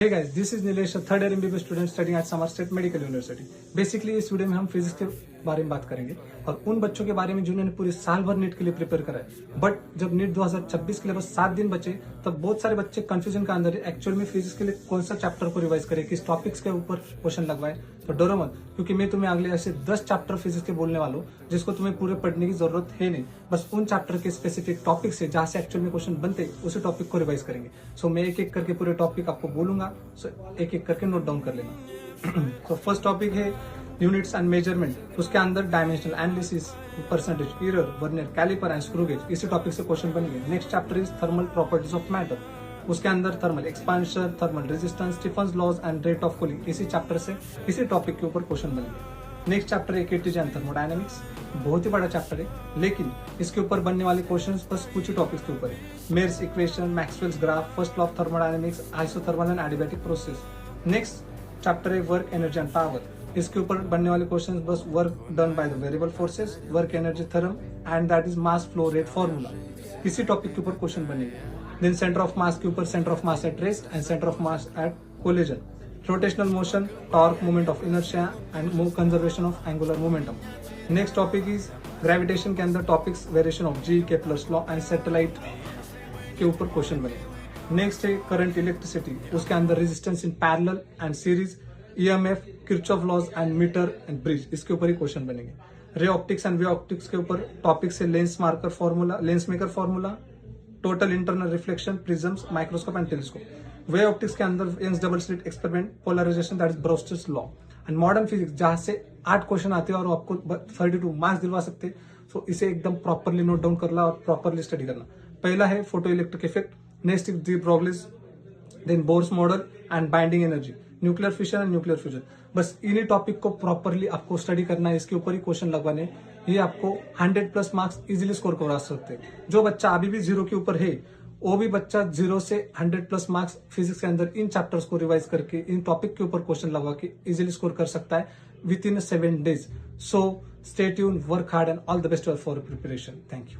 Hey guys, this is Nilesh, a third year MBBS student studying at Samar State Medical University. Basically इस video में हम physics के बारे में बात करेंगे और उन बच्चों के बारे में जिन्होंने पूरे साल भर नीट के लिए प्रिपेयर करा है, बट जब नीट 2026 के लिए बस 7 दिन बचे तब बहुत सारे बच्चे कंफ्यूजन का अंदर है एक्चुअल में फिजिक्स के लिए कौन सा चैप्टर को रिवाइज करे, किस टॉपिक्स के ऊपर क्वेश्चन लगवाए। तो डरो मत, क्योंकि मैं तुम्हें अगले ऐसे 10 चैप्टर फिजिक्स के बोलने वाला हूँ जिसको तुम्हें पूरे पढ़ने की जरूरत है नहीं, बस उन चैप्टर के स्पेसिफिक टॉपिक से जहां से एक्चुअल में क्वेश्चन बनते उसी टॉपिक को रिवाइज करेंगे। सो मैं एक एक करके पूरे टॉपिक आपको बोलूंगा, सो एक एक करके नोट डाउन कर लेना। तो फर्स्ट टॉपिक है यूनिट्स एंड मेजरमेंट, उसके अंदर dimensional analysis, percentage error, vernier calliper and screw gauge, इसी टॉपिक से क्वेश्चन बनेंगे। Next chapter is thermal properties of matter, उसके अंदर thermal expansion, thermal resistance, Stefan's laws and rate of cooling, इसी chapter से इसी टॉपिक के ऊपर क्वेश्चन बनेंगे। नेक्स्ट चैप्टर है केटीजी एंड थर्मोडायनेमिक्स, बहुत ही बड़ा चैप्टर है, लेकिन इसके ऊपर बनने वाले क्वेश्चंस बस कुछ ही टॉपिक्स के ऊपर है। Mayer's equation, Maxwell's graph, first law of thermodynamics, isothermal and adiabatic process. Next chapter है वर्क, एनर्जी एंड पावर, इसके ऊपर बनने वाले क्वेश्चंस बस work done by the variable forces, work energy theorem and that is mass flow rate formula, इसी topic के ऊपर question बनेंगे। देन सेंटर ऑफ मास के ऊपर centre of mass at rest and centre of mass at collision, rotational motion, torque, moment of inertia and conservation of angular momentum. Next topic is gravitation के अंदर topics variation of g, Kepler's law and satellite के ऊपर question बनेंगे। Next है current electricity, उसके अंदर resistance in parallel and series, EMF, Kirchhoff laws and meter and bridge, इसके ऊपर ही क्वेश्चन बनेंगे। Ray optics and way optics के ऊपर टॉपिक से lens marker formula, lens maker formula, total internal reflection, prisms, microscope and telescope. वे optics के अंदर Young's double slit experiment, polarisation that is Brewster's law and modern physics, जहां से 8 question आते हैं और आपको 32 मार्क्स दिलवा सकते हैं। सो इसे एकदम प्रॉपरली नोट डाउन करना और प्रॉपरली स्टडी करना। पहला है photo electric effect, next is de Broglie's, then Bohr's model and binding energy, nuclear fission and nuclear fusion. बस इन्हीं टॉपिक को प्रॉपरली आपको स्टडी करना है, इसके ऊपर ही क्वेश्चन लगवाने, ये आपको 100+ मार्क्स इजीली स्कोर करा सकते हैं। जो बच्चा अभी भी 0 के ऊपर है, वो भी बच्चा 0 से 100+ मार्क्स फिजिक्स के अंदर इन चैप्टर्स को रिवाइज करके इन टॉपिक के ऊपर क्वेश्चन लगवा के इजीली स्कोर कर सकता है with in 7 days। So stay tuned, work hard and all the best for preparation. Thank you.